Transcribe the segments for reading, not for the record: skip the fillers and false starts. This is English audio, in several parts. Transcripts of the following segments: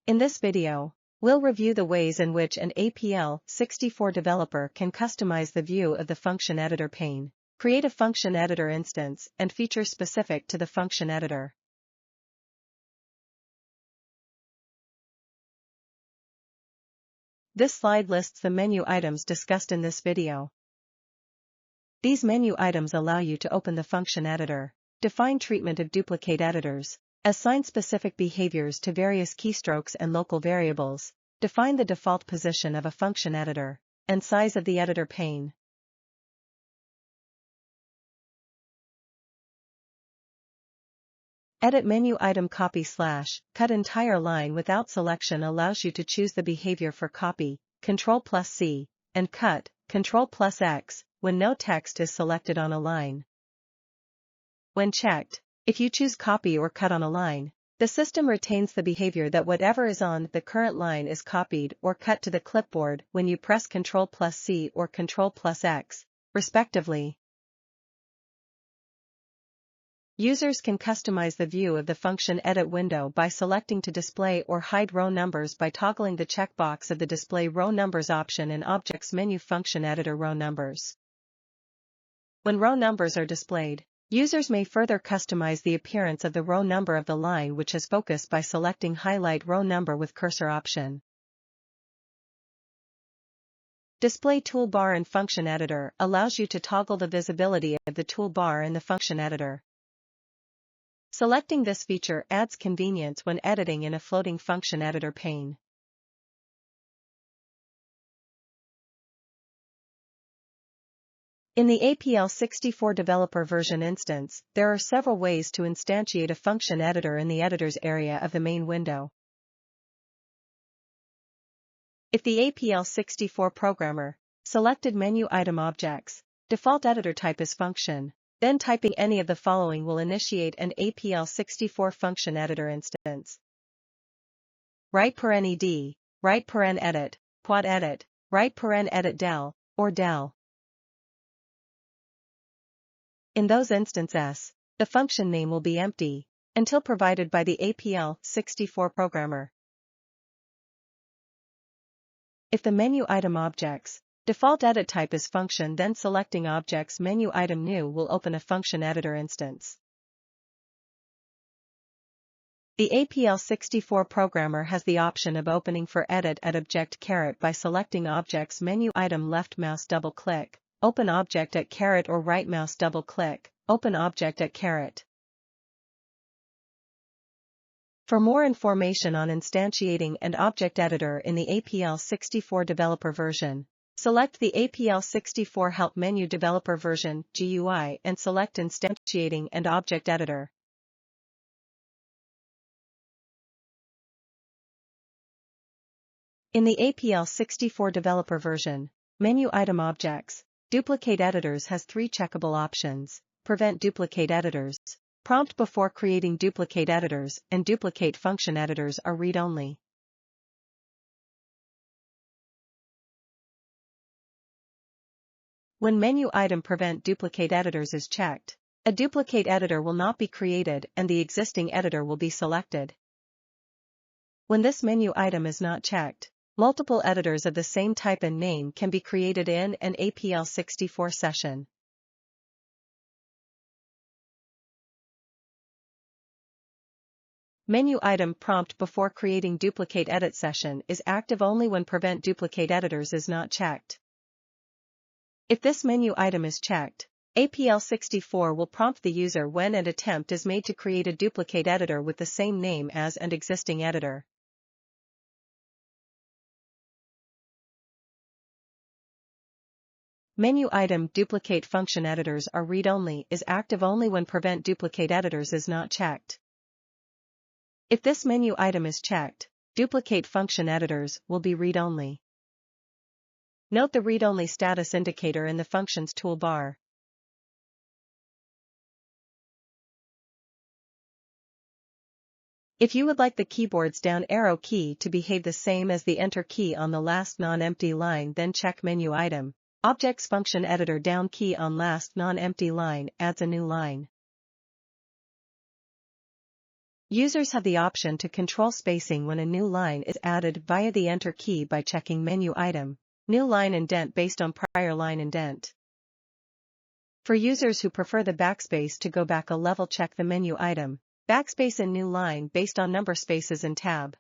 In this video, we'll review the ways in which an APL64 developer can customize the view of the function editor pane, create a function editor instance, and features specific to the function editor. This slide lists the menu items discussed in this video. These menu items allow you to open the function editor, define treatment of duplicate editors, assign specific behaviors to various keystrokes and local variables, define the default position of a function editor, and size of the editor pane. Edit menu item copy/cut entire line without selection allows you to choose the behavior for copy, Ctrl+C, and cut, Ctrl+X, when no text is selected on a line. When checked, if you choose copy or cut on a line, the system retains the behavior that whatever is on the current line is copied or cut to the clipboard when you press Ctrl+C or Ctrl+X, respectively. Users can customize the view of the function edit window by selecting to display or hide row numbers by toggling the checkbox of the display row numbers option in Objects menu function editor row numbers. When row numbers are displayed, users may further customize the appearance of the row number of the line which is focused by selecting highlight row number with cursor option. Display toolbar in function editor allows you to toggle the visibility of the toolbar in the function editor. Selecting this feature adds convenience when editing in a floating function editor pane. In the APL64 Developer version instance, there are several ways to instantiate a function editor in the editor's area of the main window. If the APL64 programmer selected menu item objects, default editor type is function, then typing any of the following will initiate an APL64 function editor instance. write_ed, write_edit, quad edit, write_edit del, or del. In those instances, the function name will be empty, until provided by the APL64 programmer. If the menu item objects default edit type is function, then selecting objects menu item new will open a function editor instance. The APL64 programmer has the option of opening for edit at object caret by selecting objects menu item left mouse double click, open object at caret, or right mouse double click, open object at caret. For more information on instantiating an object editor in the APL64 Developer version, select the APL64 Help menu Developer version GUI and select Instantiating an Object Editor. In the APL64 Developer version, menu item objects, duplicate editors has three checkable options: prevent duplicate editors, prompt before creating duplicate editors, and duplicate function editors are read-only. When menu item prevent duplicate editors is checked, a duplicate editor will not be created and the existing editor will be selected. When this menu item is not checked, multiple editors of the same type and name can be created in an APL64 session. Menu item prompt before creating duplicate edit session is active only when prevent duplicate editors is not checked. If this menu item is checked, APL64 will prompt the user when an attempt is made to create a duplicate editor with the same name as an existing editor. Menu item duplicate function editors are read-only is active only when prevent duplicate editors is not checked. If this menu item is checked, duplicate function editors will be read-only. Note the read-only status indicator in the functions toolbar. If you would like the keyboard's down arrow key to behave the same as the enter key on the last non-empty line, then check menu item objects function editor down key on last non-empty line adds a new line. Users have the option to control spacing when a new line is added via the Enter key by checking Menu Item, New Line Indent based on prior line indent. For users who prefer the backspace to go back a level, check the Menu Item, Backspace and New Line based on number spaces in tab.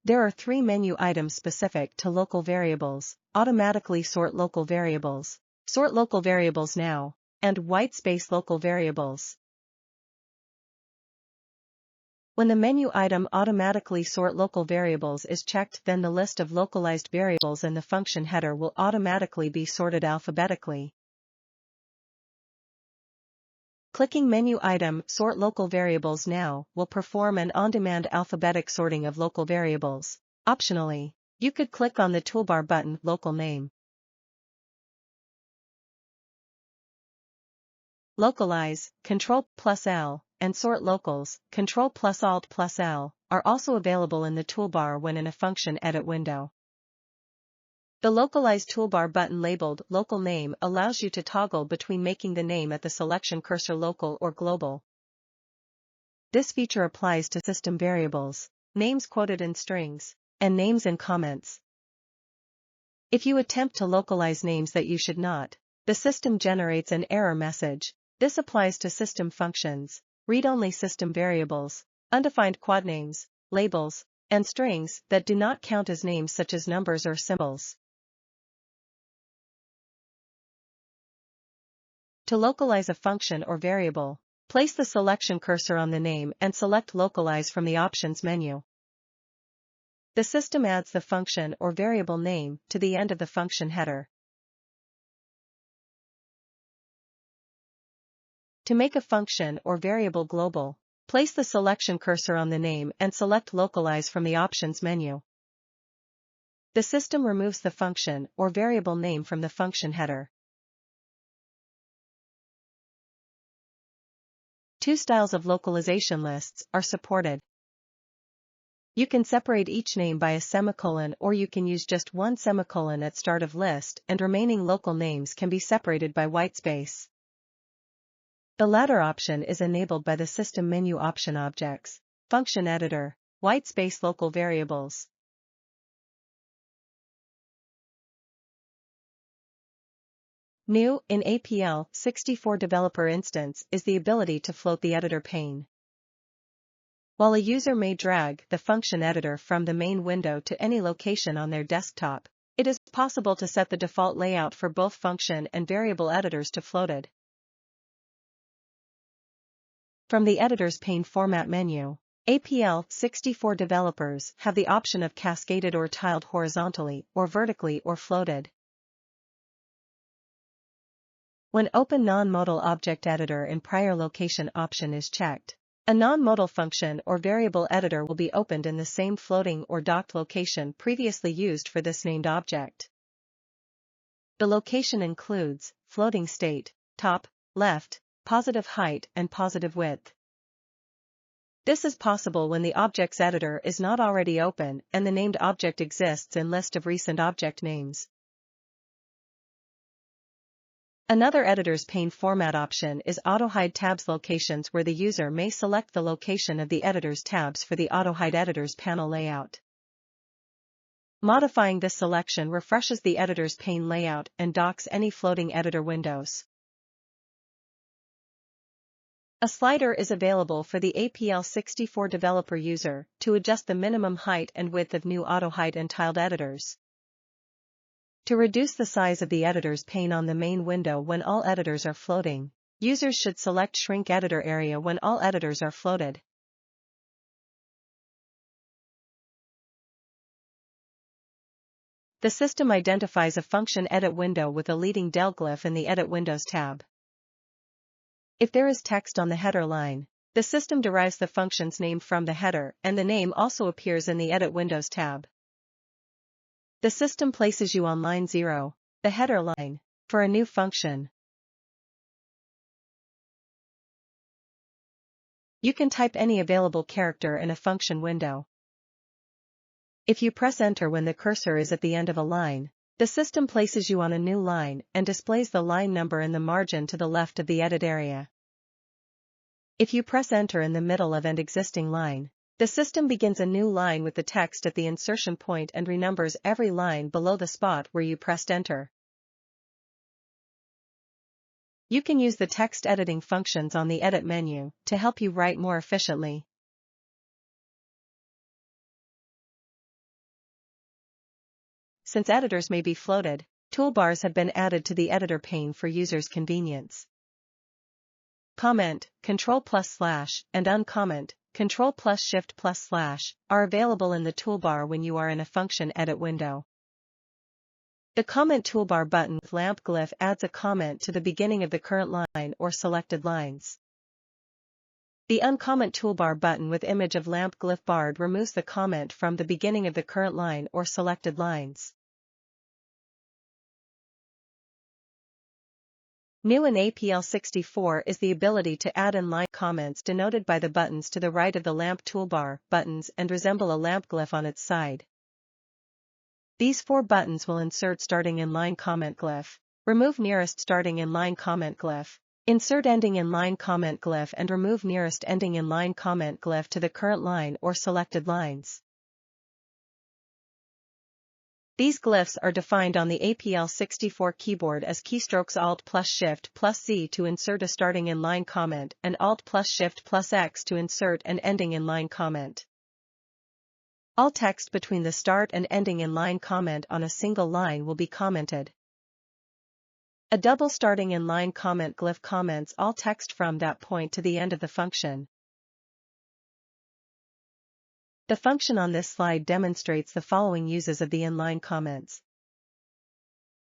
There are 3 menu items specific to local variables: automatically sort local variables, sort local variables now, and whitespace local variables. When the menu item automatically sort local variables is checked, then the list of localized variables in the function header will automatically be sorted alphabetically. Clicking menu item Sort Local Variables Now will perform an on-demand alphabetic sorting of local variables. Optionally, you could click on the toolbar button Local Name. Localize, Ctrl+L, and Sort Locals, Ctrl+Alt+L, are also available in the toolbar when in a function edit window. The Localize toolbar button labeled Local Name allows you to toggle between making the name at the selection cursor local or global. This feature applies to system variables, names quoted in strings, and names in comments. If you attempt to localize names that you should not, the system generates an error message. This applies to system functions, read-only system variables, undefined quad names, labels, and strings that do not count as names such as numbers or symbols. To localize a function or variable, place the selection cursor on the name and select Localize from the Options menu. The system adds the function or variable name to the end of the function header. To make a function or variable global, place the selection cursor on the name and select Localize from the Options menu. The system removes the function or variable name from the function header. 2 styles of localization lists are supported. You can separate each name by a semicolon, or you can use just one semicolon at start of list, and remaining local names can be separated by whitespace. The latter option is enabled by the System Menu Option Objects, Function Editor, Whitespace Local Variables. New in APL64 Developer instance is the ability to float the editor pane. While a user may drag the function editor from the main window to any location on their desktop, it is possible to set the default layout for both function and variable editors to floated. From the Editor's pane Format menu, APL64 developers have the option of cascaded or tiled horizontally or vertically or floated. When Open Non-Modal Object Editor in Prior Location option is checked, a non-modal function or variable editor will be opened in the same floating or docked location previously used for this named object. The location includes floating state, top, left, positive height and positive width. This is possible when the object's editor is not already open and the named object exists in list of recent object names. Another Editor's pane format option is Auto-Hide Tabs locations, where the user may select the location of the editor's tabs for the Auto-Hide Editor's panel layout. Modifying this selection refreshes the editor's pane layout and docks any floating editor windows. A slider is available for the APL64 developer user to adjust the minimum height and width of new Auto-Hide and tiled editors. To reduce the size of the editor's pane on the main window when all editors are floating, users should select Shrink Editor Area when all editors are floated. The system identifies a function edit window with a leading del glyph in the Edit Windows tab. If there is text on the header line, the system derives the function's name from the header, and the name also appears in the Edit Windows tab. The system places you on line 0, the header line, for a new function. You can type any available character in a function window. If you press Enter when the cursor is at the end of a line, The system places you on a new line and displays the line number in the margin to the left of the edit area. If you press Enter in the middle of an existing line, the system begins a new line with the text at the insertion point and renumbers every line below the spot where you pressed Enter. You can use the text editing functions on the Edit menu to help you write more efficiently. Since editors may be floated, toolbars have been added to the editor pane for users' convenience. Comment, Ctrl+/, and Uncomment, Ctrl+Shift+/, are available in the toolbar when you are in a function edit window. The Comment toolbar button with lamp glyph adds a comment to the beginning of the current line or selected lines. The Uncomment toolbar button with image of lamp glyph barred removes the comment from the beginning of the current line or selected lines. New in APL64 is the ability to add inline comments denoted by the buttons to the right of the lamp toolbar buttons and resemble a lamp glyph on its side. These 4 buttons will insert starting inline comment glyph, remove nearest starting inline comment glyph, insert ending inline comment glyph and remove nearest ending inline comment glyph to the current line or selected lines. These glyphs are defined on the APL64 keyboard as keystrokes Alt+Shift+Z to insert a starting inline comment and Alt+Shift+X to insert an ending inline comment. All text between the start and ending inline comment on a single line will be commented. A double starting inline comment glyph comments all text from that point to the end of the function. The function on this slide demonstrates the following uses of the inline comments.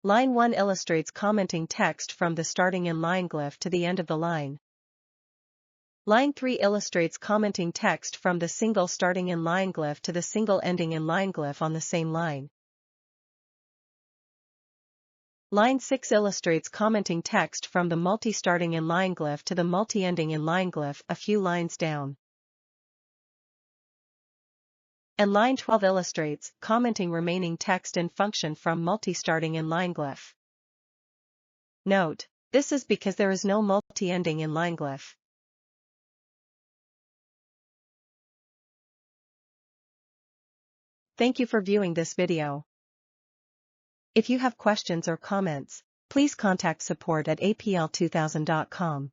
Line 1 illustrates commenting text from the starting inline glyph to the end of the line. Line 3 illustrates commenting text from the single starting inline glyph to the single ending inline glyph on the same line. Line 6 illustrates commenting text from the multi-starting inline glyph to the multi-ending inline glyph a few lines down. And line 12 illustrates commenting remaining text in function from multi-starting inline glyph. Note, this is because there is no multi-ending inline glyph. Thank you for viewing this video. If you have questions or comments, please contact support@apl2000.com.